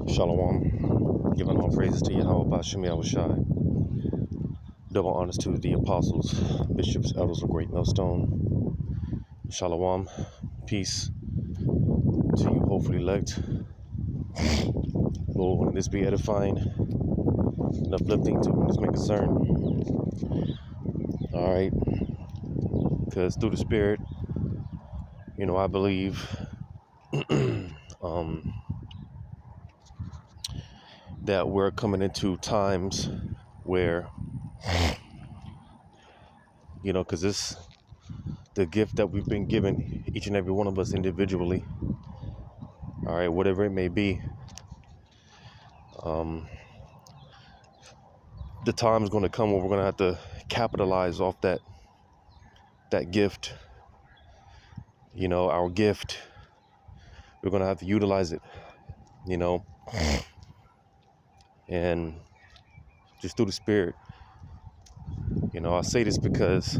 Shalom. Giving all praises to Yahweh Bashim Yahushai. Double honors to the apostles, bishops, elders of Great Millstone. Shalom. Peace to you, hopefully elect. Lord, let this be edifying and uplifting to whom this may concern. All right. Because through the Spirit, I believe that we're coming into times where, because the gift that we've been given, each and every one of us individually, all right, whatever it may be, the time is going to come where we're going to have to capitalize off that gift, our gift. We're going to have to utilize it, and just through the Spirit. I say this because,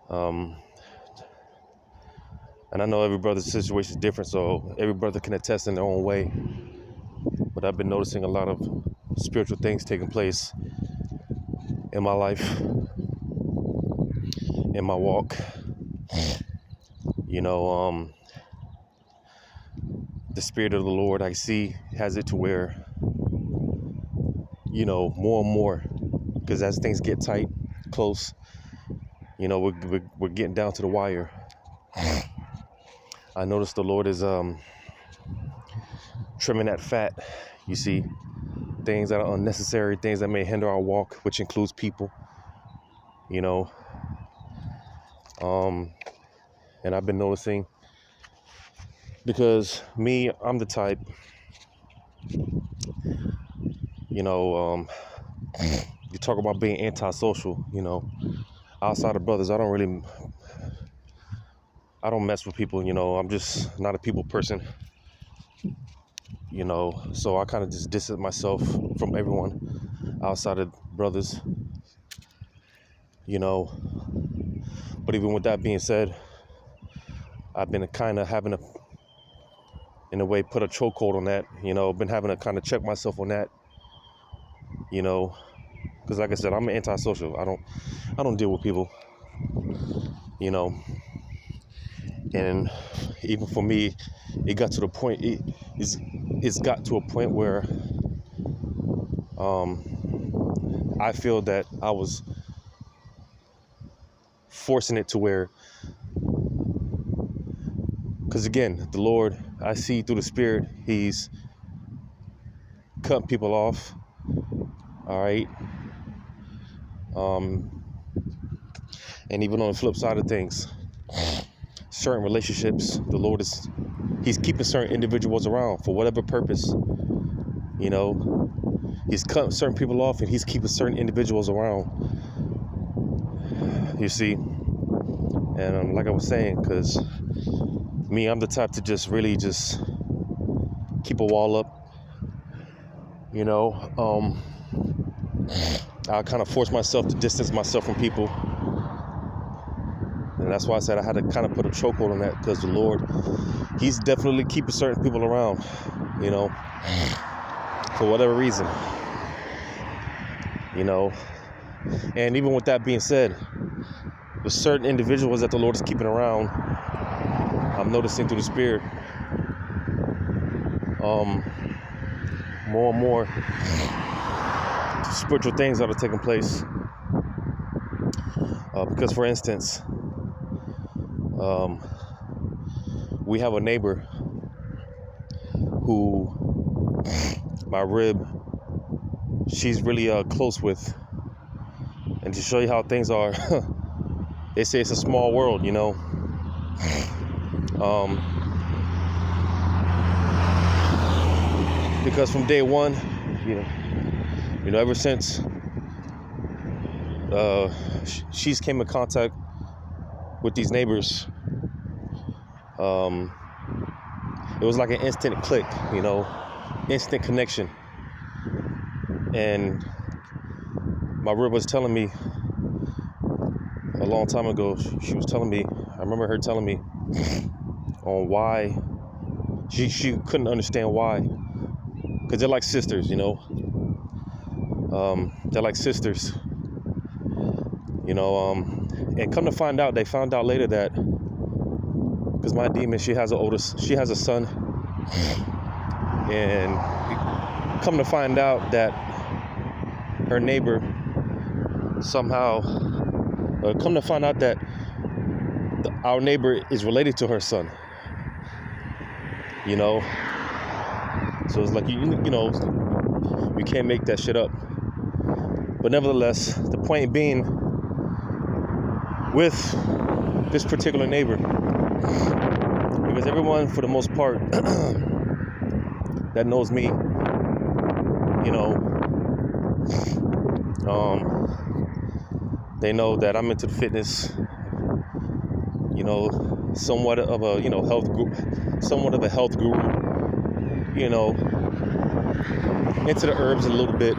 and I know every brother's situation is different, so every brother can attest in their own way. But I've been noticing a lot of spiritual things taking place in my life, in my walk. The Spirit of the Lord, I see, has it to where, more and more, because as things get tight, close, we're getting down to the wire. I noticed the Lord is trimming that fat, you see, things that are unnecessary, things that may hinder our walk, which includes people, and I've been noticing, because I'm the type, you talk about being antisocial, outside of brothers, I don't mess with people, I'm just not a people person, so I kind of just distance myself from everyone outside of brothers, but even with that being said, I've been kind of having in a way, put a chokehold on that, been having to kind of check myself on that, because like I said, I'm antisocial. I don't deal with people, and even for me, it got to the point, it's got to a point where I feel that I was forcing it to where, because again, the Lord, I see through the Spirit, He's cutting people off, all right, and even on the flip side of things, certain relationships, the Lord He's keeping certain individuals around for whatever purpose, He's cutting certain people off and He's keeping certain individuals around, you see, and like I was saying, because I'm the type to just really just keep a wall up, I kind of force myself to distance myself from people. And that's why I said I had to kind of put a chokehold on that, because the Lord, He's definitely keeping certain people around, for whatever reason, And even with that being said, with certain individuals that the Lord is keeping around, I'm noticing through the Spirit, more and more spiritual things that are taking place. Because, for instance, we have a neighbor who my rib, she's really close with. And to show you how things are, they say it's a small world, because from day one, ever since she's came in contact with these neighbors, it was like an instant click, instant connection. And my rib was telling me a long time ago, she was telling me, I remember her telling me on why She couldn't understand why, because they're like sisters, you know. They're like sisters, you know. And come to find out, they found out later that because my demon, she has a son, and come to find out that her neighbor somehow, come to find out that our neighbor is related to her son, you know. So it's like, you know, you can't make that shit up. But nevertheless, the point being, with this particular neighbor, because everyone, for the most part, that knows me, you know, they know that I'm into the fitness, you know, somewhat of a, you know, somewhat of a health guru, you know, into the herbs a little bit.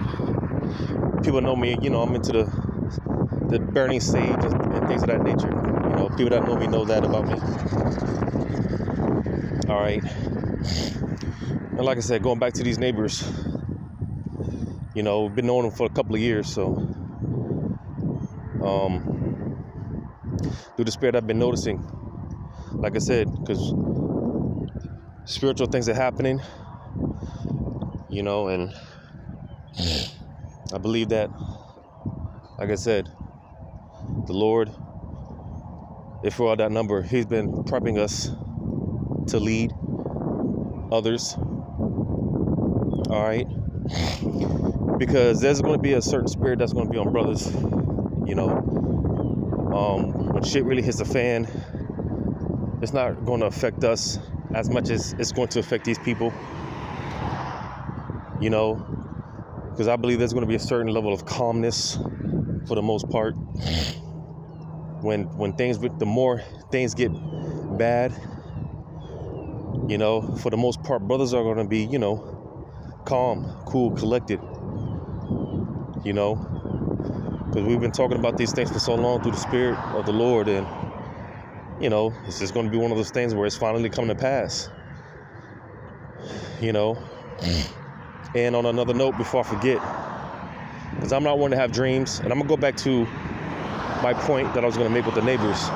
People know me, you know, I'm into the burning sage and things of that nature. You know, people that know me know that about me. All right. And like I said, going back to these neighbors, you know, we've been knowing them for a couple of years, so through the spirit I've been noticing, like I said, because spiritual things are happening, you know, and I believe that, like I said, the Lord, if we're all that number, He's been prepping us to lead others. All right, because there's going to be a certain spirit that's going to be on brothers, you know. When shit really hits the fan, it's not going to affect us as much as it's going to affect these people, you know, because I believe there's going to be a certain level of calmness for the most part when the more things get bad, you know. For the most part, brothers are going to be, you know, calm, cool, collected, you know, because we've been talking about these things for so long through the spirit of the Lord, and you know, it's just going to be one of those things where it's finally coming to pass, you know. And on another note, before I forget, because I'm not one to have dreams, and I'm gonna go back to my point that I was going to make with the neighbors.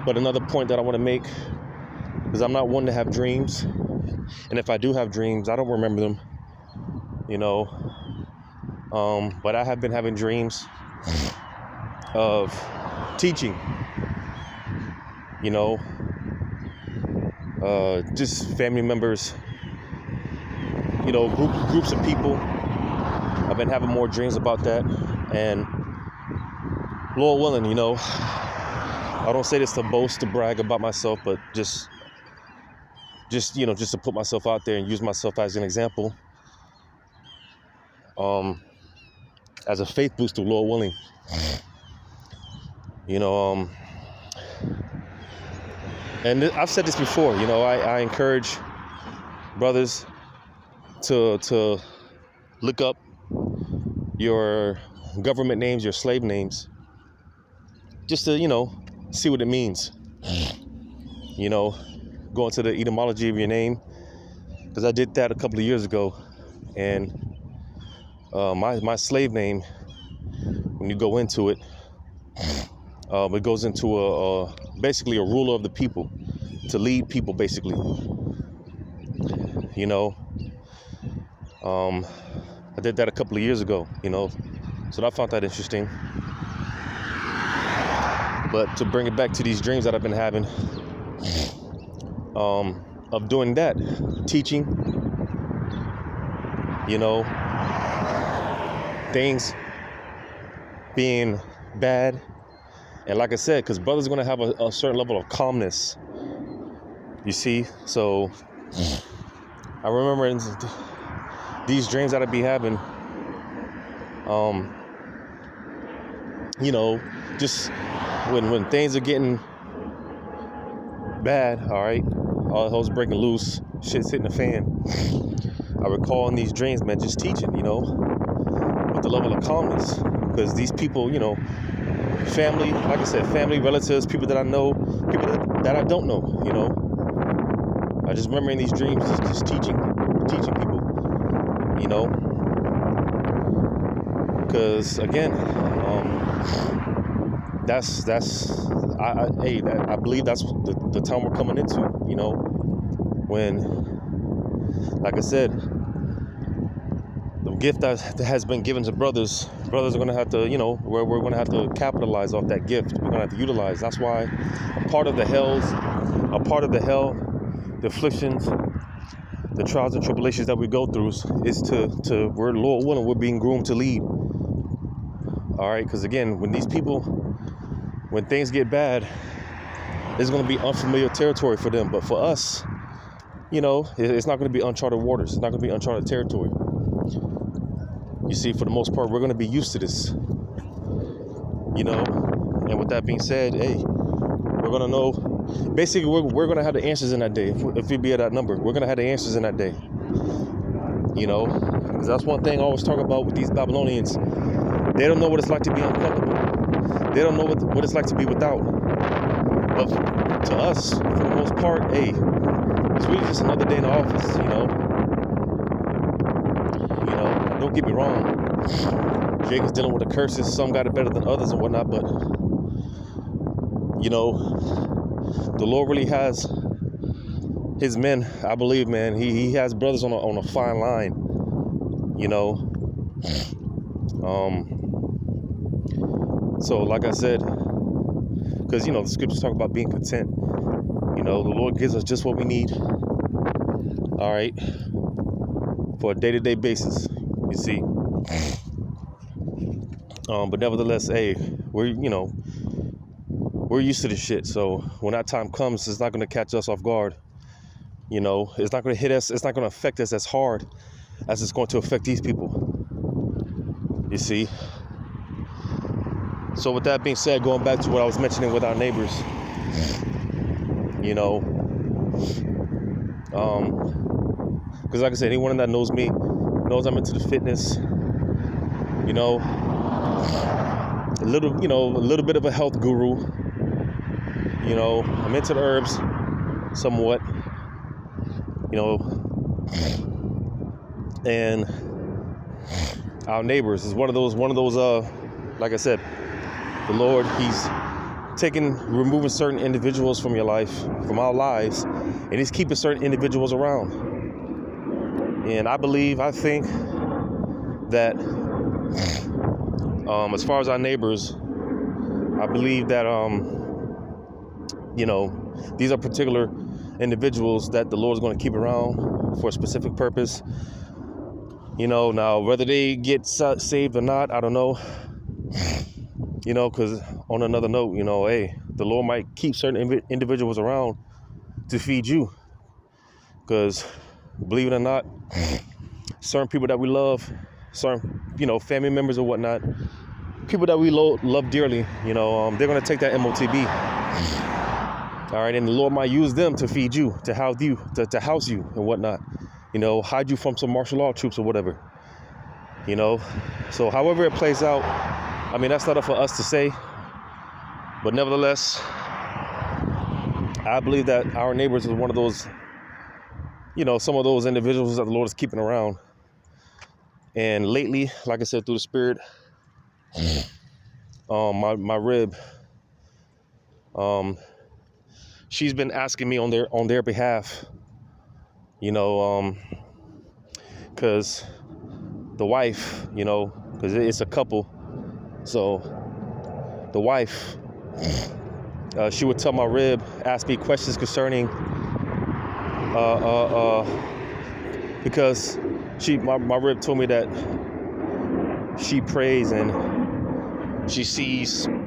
But another point that I want to make, because I'm not one to have dreams, and if I do have dreams, I don't remember them, you know. But I have been having dreams of teaching, you know, just family members, you know, groups of people. I've been having more dreams about that, and Lord willing, you know, I don't say this to boast, to brag about myself, but just you know, just to put myself out there and use myself as an example, as a faith booster, Lord willing, you know. And I've said this before, you know, I encourage brothers to look up your government names, your slave names, just to, you know, see what it means. You know, go into the etymology of your name, because I did that a couple of years ago, and my slave name, when you go into it, it goes into basically a ruler of the people, to lead people, basically. You know, I did that a couple of years ago, you know, so I found that interesting. But to bring it back to these dreams that I've been having, of doing that, teaching, you know, things being bad. And like I said, because brothers are going to have a certain level of calmness, you see. So I remember in these dreams that I be having, you know, just when things are getting bad, all right, all the hell's breaking loose, shit's hitting the fan, I recall in these dreams, man, just teaching, you know, with the level of calmness, because these people, you know, family, like I said, family, relatives, people that I know, people that I don't know, you know. I just remember in these dreams just teaching people, you know. Because again, I believe that's the time we're coming into, you know, when, like I said, the gift that has been given to brothers are going to have to, you know, we're going to have to capitalize off that gift. We're going to have to utilize. That's why a part of the hell, the afflictions, the trials and tribulations that we go through is to we're, Lord willing, we're being groomed to lead. All right, because again, when things get bad, it's going to be unfamiliar territory for them. But for us, you know, it's not going to be uncharted waters. It's not going to be uncharted territory. You see, for the most part, we're going to be used to this, you know. And with that being said, hey, we're going to know, basically, we're going to have the answers in that day. If we be at that number, we're going to have the answers in that day, you know. Because that's one thing I always talk about with these Babylonians. They don't know what it's like to be uncomfortable. They don't know what it's like to be without. But to us, for the most part, hey, it's really just another day in the office, you know. You know, don't get me wrong. Jacob's dealing with the curses. Some got it better than others and whatnot. But, you know, the Lord really has his men. I believe, man, he has brothers on a fine line, you know. So like I said, because, you know, the scriptures talk about being content. You know, the Lord gives us just what we need. All right. For a day-to-day basis, you see. But nevertheless, hey, we're used to this shit. So when that time comes, it's not going to catch us off guard. You know, it's not going to hit us. It's not going to affect us as hard as it's going to affect these people. You see. So with that being said, going back to what I was mentioning with our neighbors, you know, because like I said, anyone that knows me knows I'm into the fitness, you know, a little bit of a health guru, you know, I'm into the herbs somewhat, you know, and our neighbors is one of those, like I said, the Lord, he's removing certain individuals from your life, from our lives, and he's keeping certain individuals around. And I think that as far as our neighbors, I believe that, you know, these are particular individuals that the Lord is going to keep around for a specific purpose. You know, now, whether they get saved or not, I don't know. You know, because on another note, you know, hey, the Lord might keep certain individuals around to feed you. Because, believe it or not, certain people that we love, certain, you know, family members or whatnot, people that we love dearly, you know, they're going to take that MOTB. All right, and the Lord might use them to feed you, to house you, to house you and whatnot. You know, hide you from some martial law troops or whatever. You know, so however it plays out, I mean, that's not up for us to say. But nevertheless, I believe that our neighbors is one of those, you know, some of those individuals that the Lord is keeping around. And lately, like I said, through the Spirit, my rib, she's been asking me on their behalf, you know, because the wife, you know, because it's a couple. So the wife, she would tell my rib, ask me questions concerning, because my rib told me that she prays and she sees, you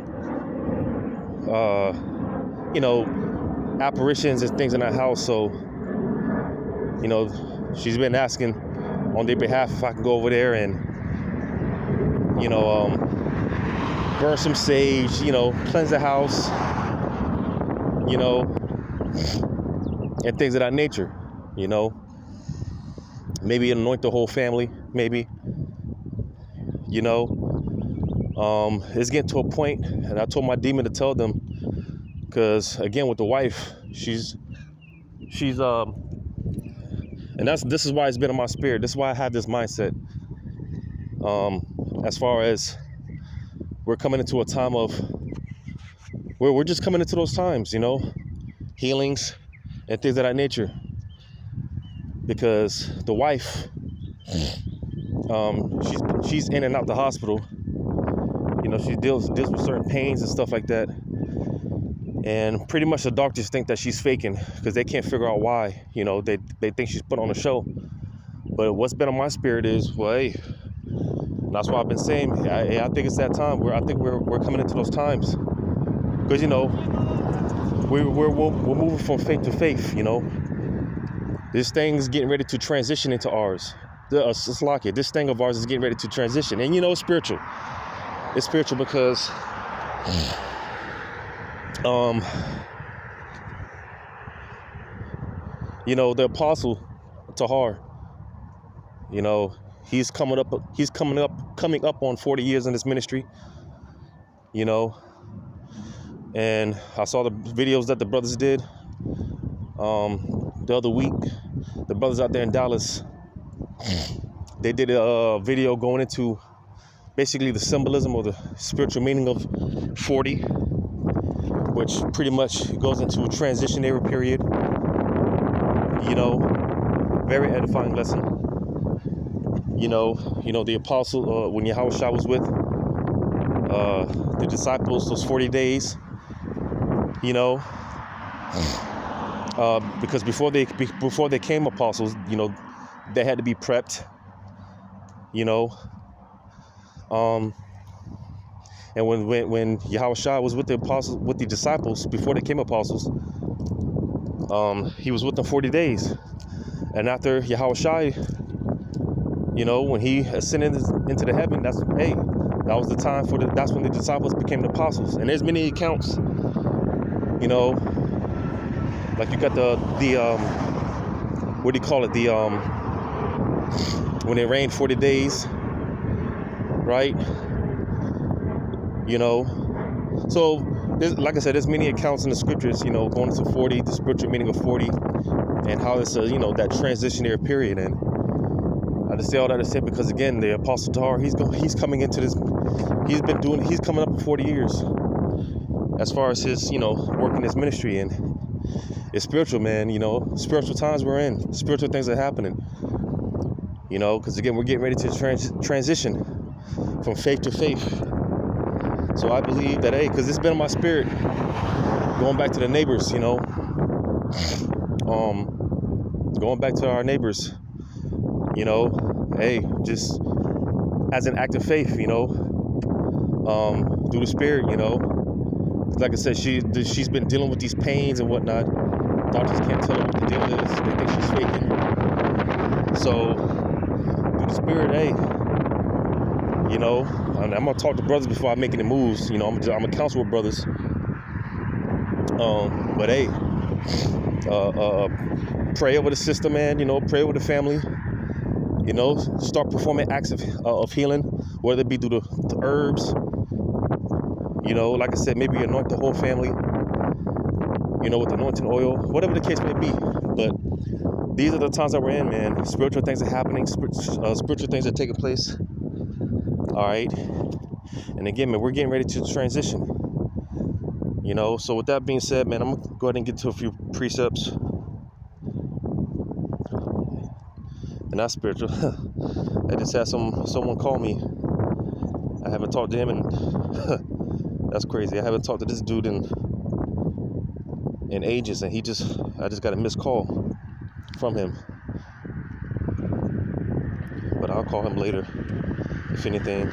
know, apparitions and things in her house. So, you know, she's been asking on their behalf if I can go over there and, you know, burn some sage, you know, cleanse the house, you know, and things of that nature, you know. Maybe anoint the whole family, maybe, you know. It's getting to a point, and I told my demon to tell them, because again with the wife, she's and this is why it's been in my spirit. This is why I have this mindset. As far as we're coming into a time of where we're just coming into those times, healings and things of that nature. Because the wife, she's in and out the hospital. She deals with certain pains and stuff like that. And pretty much the doctors think that she's faking because they can't figure out why. They think she's put on a show. But what's been on my spirit is, well, hey, that's why I've been saying, I think it's that time where I think we're coming into those times. Because, we're moving from faith to faith, This thing's getting ready to transition into ours. This thing of ours is getting ready to transition. And, it's spiritual. It's spiritual because the apostle Tahar, he's coming up on 40 years in this ministry, and I saw the videos that the brothers did the other week. The brothers out there in Dallas, they did a video going into basically the symbolism or the spiritual meaning of 40, which pretty much goes into a transitionary period. Very edifying lesson. The apostle, when Yahushua was with the disciples those 40 days, because before they came apostles, they had to be prepped, and when Yahushua was with the apostles, with the disciples before they came apostles, he was with them 40 days. And after Yahushua, when he ascended into the heaven, that was the time that's when the disciples became the apostles. And there's many accounts, like you got the what do you call it? When it rained 40 days, right? So like I said, there's many accounts in the scriptures, going into 40, the spiritual meaning of 40, and how it's that transitionary period. And I just say all that to say because again, the Apostle Tahar, he's coming into this. He's coming up for 40 years as far as his work in his ministry, and it's spiritual, man. Spiritual times we're in, spiritual things are happening. Because again, we're getting ready to transition from faith to faith. So I believe that, because it's been in my spirit, going back to the neighbors, going back to our neighbors, just as an act of faith, through the spirit, like I said, she's been dealing with these pains and whatnot. Doctors can't tell her what the deal is. They think she's faking. So through the spirit, I'm gonna talk to brothers before I make any moves. I'm gonna counsel with brothers. But pray over the sister, man. Pray over the family. Start performing acts of healing, whether it be through the herbs. Like I said, maybe anoint the whole family. With anointing oil, whatever the case may be. But these are the times that we're in, man. Spiritual things are happening. Spiritual things are taking place. All right. And again, man, we're getting ready to transition. So with that being said, man, I'm gonna go ahead and get to a few precepts. And that's spiritual. I just had someone call me. I haven't talked to him, and that's crazy. I haven't talked to this dude in ages, and I just got a missed call from him. But I'll call him later, if anything.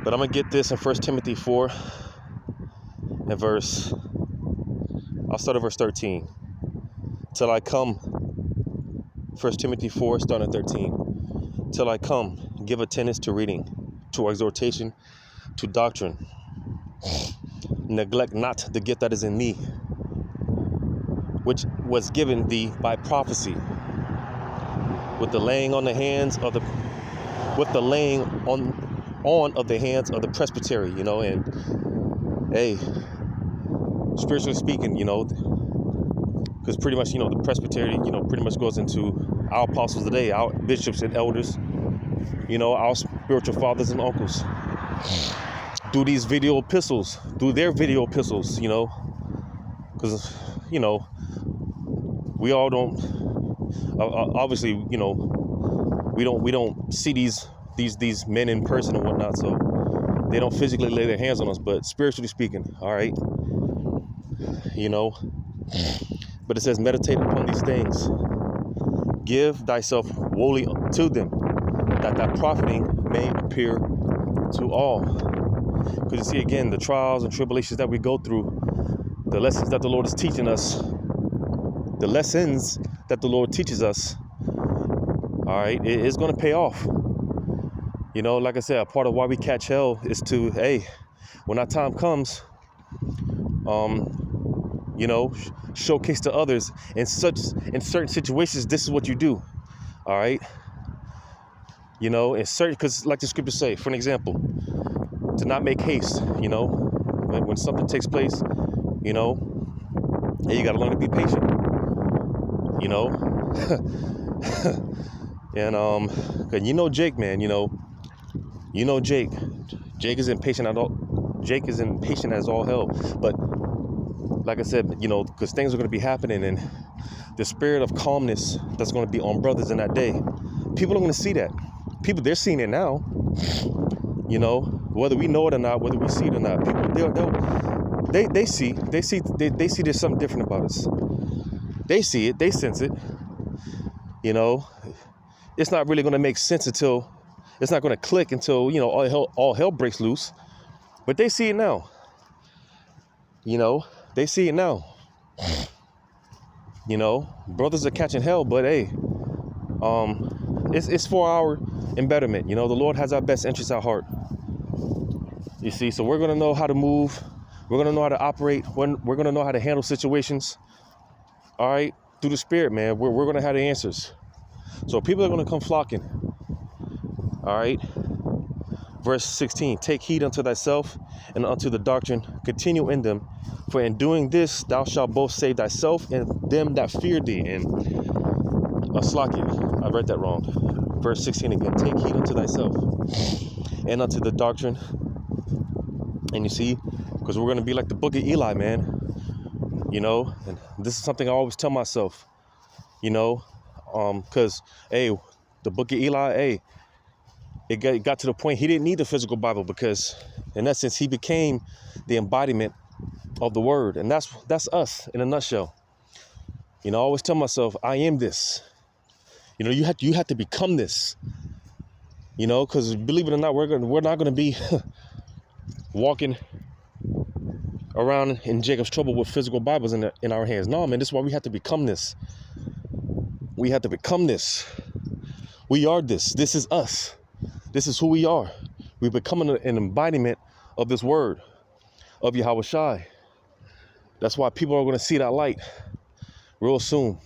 But I'm gonna get this in 1 Timothy 4 and I'll start at verse 13. Till I come, 1 Timothy 4, starting at 13. Till I come, give attendance to reading, to exhortation, to doctrine. Neglect not the gift that is in thee, which was given thee by prophecy, with the laying on on of the hands of the presbytery, you know. And hey, spiritually speaking, you know, because pretty much, you know, the presbytery, you know, pretty much goes into our apostles today, our bishops and elders, you know, our spiritual fathers and uncles, through these video epistles, through their video epistles, you know, because, you know, we all don't, obviously, you know, we don't see these men in person and whatnot, so they don't physically lay their hands on us, but spiritually speaking, all right, you know. But it says, meditate upon these things, give thyself wholly to them, that thy profiting may appear to all. Because you see, again, the trials and tribulations that we go through, the lessons that the Lord is teaching us, the lessons that the Lord teaches us, all right, it is going to pay off. You know, like I said, a part of why we catch hell is to, hey, when our time comes, you know, showcase to others in certain situations, this is what you do. All right. You know, in certain, because like the scriptures say, for an example, to not make haste, you know, when something takes place, you know, hey, you got to learn to be patient, you know. And you know Jake, man, you know Jake is impatient at all. Jake is impatient as all hell. But like I said, you know, because things are going to be happening, and the spirit of calmness that's going to be on brothers in that day, people are going to see that. People, they're seeing it now, you know, whether we know it or not, whether we see it or not. People, they see there's something different about us. They see it, they sense it, you know. It's not really going to make sense until, it's not going to click until, you know, all hell breaks loose. But they see it now, you know. They see it now. You know, brothers are catching hell, but hey, it's for our embetterment. You know, the Lord has our best interests at heart. You see, so we're gonna know how to move. We're gonna know how to operate. We're gonna know how to handle situations. All right, through the Spirit, man. We're gonna have the answers. So people are gonna come flocking. All right. Verse 16, take heed unto thyself and unto the doctrine, continue in them, for in doing this thou shalt both save thyself and them that fear thee. And Slakia, I read that wrong. Verse 16 again, take heed unto thyself and unto the doctrine. And you see, because we're going to be like the book of Eli, man. You know, and this is something I always tell myself, you know, because, hey, the book of Eli, hey, it got to the point he didn't need the physical Bible, because in essence he became the embodiment of the word, and that's us in a nutshell. You know, I always tell myself, I am this. You know, you have to become this. You know, because believe it or not, we're not gonna be walking around in Jacob's trouble with physical Bibles in our hands. No, man, this is why we have to become this. We have to become this. We are this. This is us. This is who we are. We're becoming an embodiment of this word, of Yahweh Shai. That's why people are going to see that light real soon.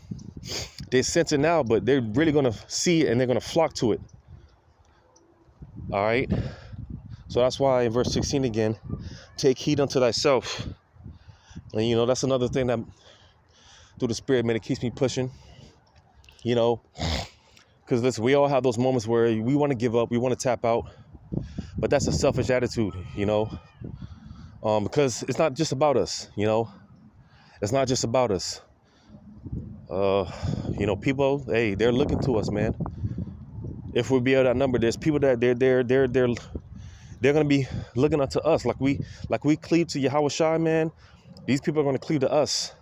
They sense it now, but they're really going to see it, and they're going to flock to it. All right. So that's why in verse 16 again, take heed unto thyself. And, you know, that's another thing that through the Spirit, man, it keeps me pushing, you know. Because listen, we all have those moments where we want to give up, we want to tap out, but that's a selfish attitude, you know, because it's not just about us, you know, it's not just about us. You know, people, hey, they're looking to us, man. If we be able to outnumber, there's people that they're gonna be looking up to us, like we cleave to Yahweh Shai, man. These people are gonna cleave to us.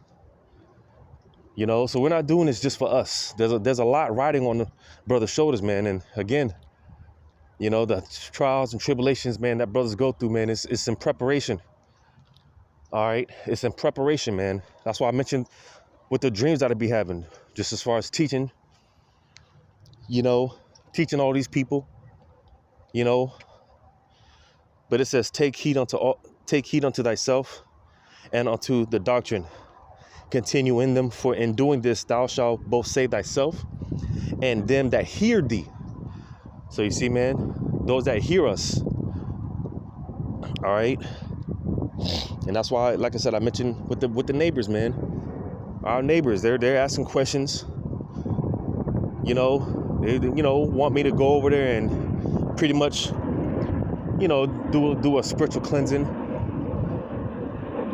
You know, so we're not doing this just for us. There's a lot riding on the brother's shoulders, man. And again, you know, the trials and tribulations, man, that brothers go through, man, it's in preparation. All right, it's in preparation, man. That's why I mentioned with the dreams that I be having, just as far as teaching, you know, teaching all these people, you know. But it says, take heed unto thyself and unto the doctrine. Continue in them, for in doing this thou shalt both save thyself and them that hear thee. So you see, man, those that hear us, All right. And that's why, like I said, I mentioned with the neighbors, man. Our neighbors, they're asking questions. They want me to go over there and pretty much, do a spiritual cleansing,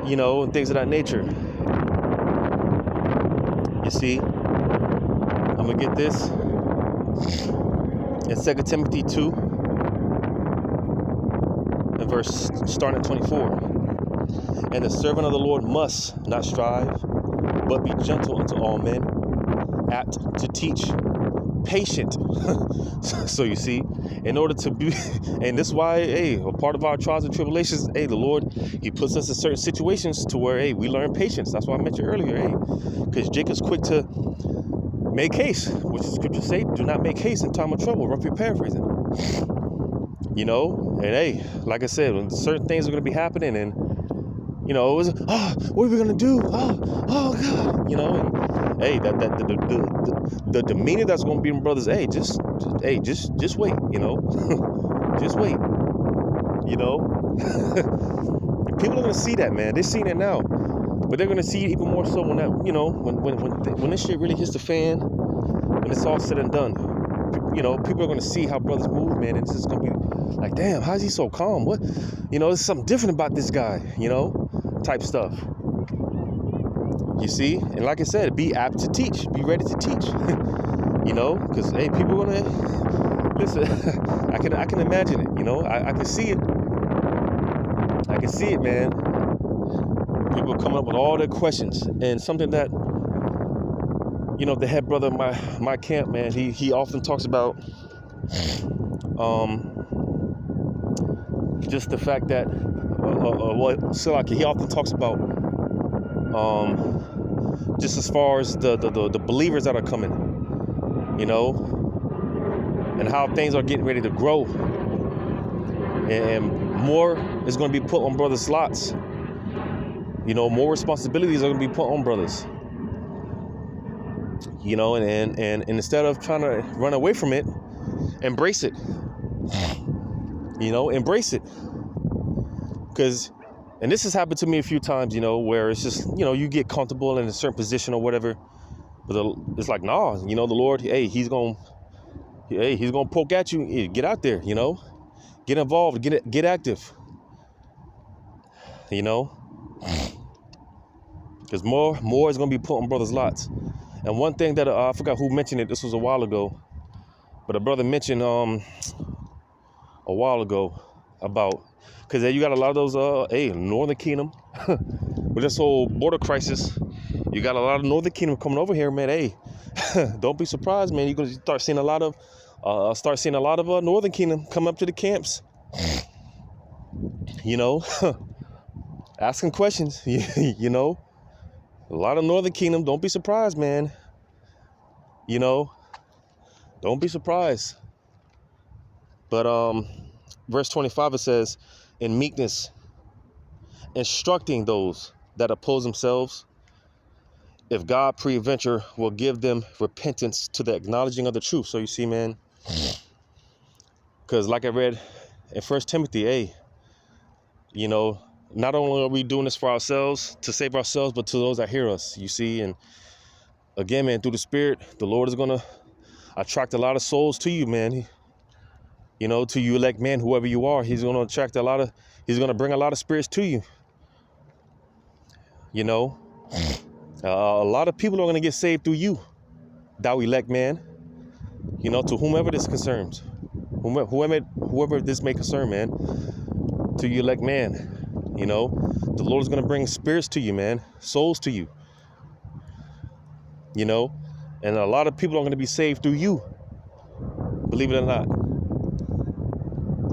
and things of that nature. You see, I'm gonna get this in 2 Timothy 2 and verse starting at 24. And the servant of the Lord must not strive, but be gentle unto all men, apt to teach, patient. So you see, in order to be, and this is why, a part of our trials and tribulations, the Lord, he puts us in certain situations to where, we learn patience. That's why I mentioned earlier, because Jacob's quick to make haste, which the scriptures say, do not make haste in time of trouble, roughly paraphrasing. And like I said, when certain things are going to be happening, and it was, what are we gonna do? Oh God, and the demeanor that's gonna be in brothers. Just wait, just wait, People are gonna see that, man. They're seeing it now, but they're gonna see it even more so when that, when this shit really hits the fan, when it's all said and done. People are gonna see how brothers move, man, and it's just gonna be like, damn, how's he so calm? What, there's something different about this guy, type stuff. You see, and like I said, be apt to teach, be ready to teach. Because people are gonna listen. I can imagine it. I can see it. I can see it, man. People are coming up with all their questions, and something that the head brother of my camp, man, he often talks about just the fact that he often talks about just as far as the believers that are coming, and how things are getting ready to grow, and more is going to be put on brothers' slots. More responsibilities are going to be put on brothers. And instead of trying to run away from it, embrace it. Embrace it. And this has happened to me a few times, where it's just, you get comfortable in a certain position or whatever, but it's like, nah, the Lord, he's gonna poke at you. Get out there, get involved, get active, because more is gonna be put on brothers' lots. And one thing that I forgot who mentioned it. This was a while ago, but a brother mentioned a while ago about, because you got a lot of those Northern Kingdom with this whole border crisis. You got a lot of Northern Kingdom coming over here, man. Don't be surprised, man. You're gonna start seeing a lot of Northern Kingdom come up to the camps. Asking questions. A lot of Northern Kingdom. Don't be surprised, man. Don't be surprised. But verse 25, it says, in meekness, instructing those that oppose themselves, if God peradventure will give them repentance to the acknowledging of the truth. So you see, man, because like I read in 1 Timothy, not only are we doing this for ourselves, to save ourselves, but to those that hear us, you see. And again, man, through the Spirit, the Lord is going to attract a lot of souls to you, man. To you elect man, whoever you are, he's going to attract he's going to bring a lot of spirits to you. A lot of people are going to get saved through you, thou elect man, to whomever this concerns, whoever this may concern, man, to you elect man. The Lord is going to bring spirits to you, man, souls to you, and a lot of people are going to be saved through you, believe it or not.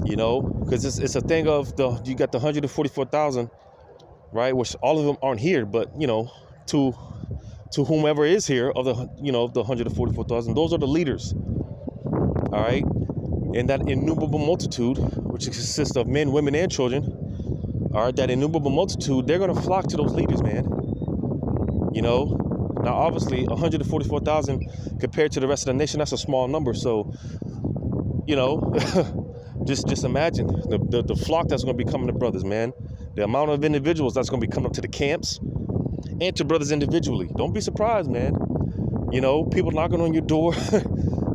Because it's a thing of you got the 144,000, right? Which all of them aren't here, but to whomever is here of the 144,000, those are the leaders. All right, and that innumerable multitude, which consists of men, women, and children. All right, that innumerable multitude, they're gonna flock to those leaders, man. Now obviously 144,000 compared to the rest of the nation, that's a small number. So, Just imagine the flock that's going to be coming to brothers, man. The amount of individuals that's going to be coming up to the camps and to brothers individually. Don't be surprised, man. You know, people knocking on your door,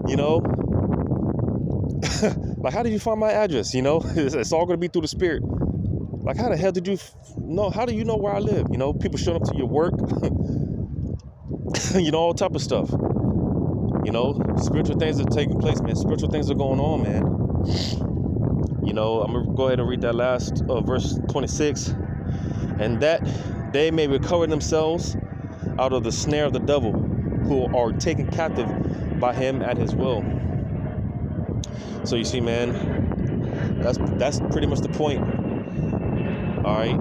you know. Like, how did you find my address? You know, it's all going to be through the Spirit. Like, how the hell did you know? How do you know where I live? You know, people showing up to your work, you know, all type of stuff. You know, spiritual things are taking place, man. Spiritual things are going on, man. You know, I'm going to go ahead and read that last verse 26. And that they may recover themselves out of the snare of the devil, who are taken captive by him at his will. So you see, man, that's pretty much the point. All right,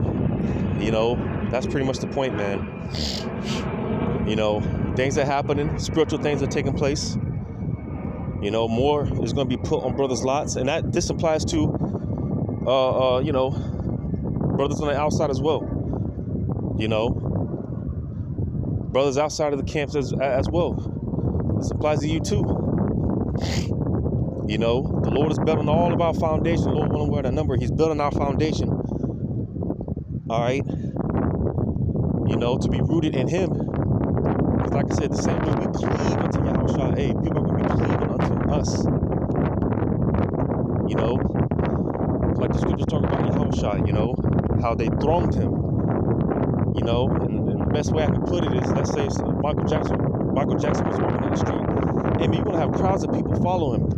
you know, that's pretty much the point, man. You know, things are happening, spiritual things are taking place. You know, more is going to be put on brothers' lots, and this applies to, you know, brothers on the outside as well. You know, brothers outside of the camps as well. This applies to you too. You know, the Lord is building all of our foundation. The Lord willing, we're at a number. He's building our foundation. All right. You know, to be rooted in Him. Because like I said, the same way we cleave unto Yahushua, hey, people are going to be cleaving unto us. You know, like the scriptures talk about Yahushua, you know, how they thronged Him. You know, and the best way I can put it is, let's say Michael Jackson was walking down the street. And you're going to have crowds of people follow him,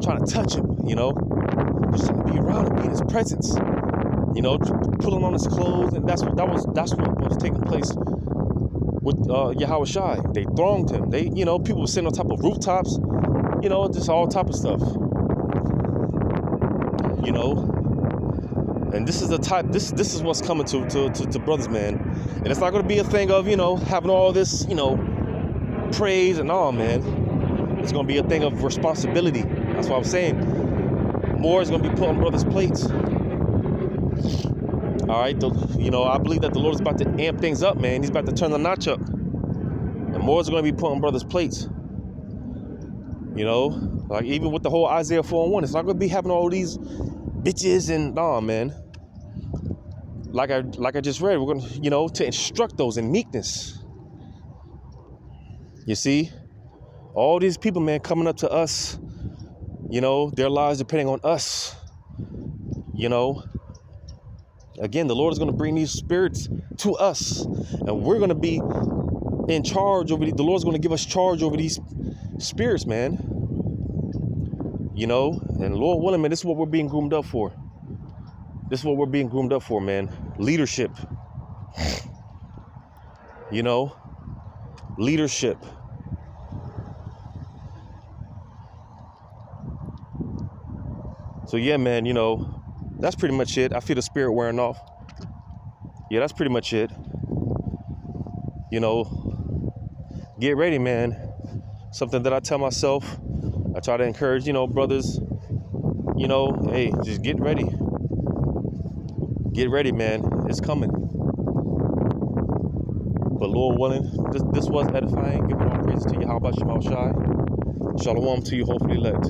trying to touch him, you know, just trying to be around him, be in his presence, you know, pulling on his clothes. And that's what was taking place with Yahushua. They thronged him. They, you know, people were sitting on top of rooftops, you know, just all type of stuff, you know. And this is the type, this is what's coming to brothers, man. And it's not going to be a thing of, you know, having all this, you know, praise and all, man. It's going to be a thing of responsibility. That's what I'm saying. More is going to be put on brothers' plates. All right. You know, I believe that the Lord is about to amp things up, man. He's about to turn the notch up. And more is going to be put on brothers' plates. You know, like even with the whole Isaiah 4:1, it's not going to be having all these bitches and man. Like I just read, we're going to, you know, to instruct those in meekness. You see, all these people, man, coming up to us, you know, their lives depending on us. You know, again, the Lord is going to bring these spirits to us, and we're going to be in charge over the Lord's going to give us charge over these spirits, man. You know, and Lord willing, man, this is what we're being groomed up for. This is what we're being groomed up for, man. Leadership. You know, leadership. So yeah, man, you know, that's pretty much it. I feel the spirit wearing off. Yeah, that's pretty much it. You know, get ready, man. Something that I tell myself. I try to encourage, you know, brothers, you know, hey, just get ready. Get ready, man. It's coming. But Lord willing, this was edifying. Giving all praises to Yahweh Shema Shai. Shalom to you, hopefully elect.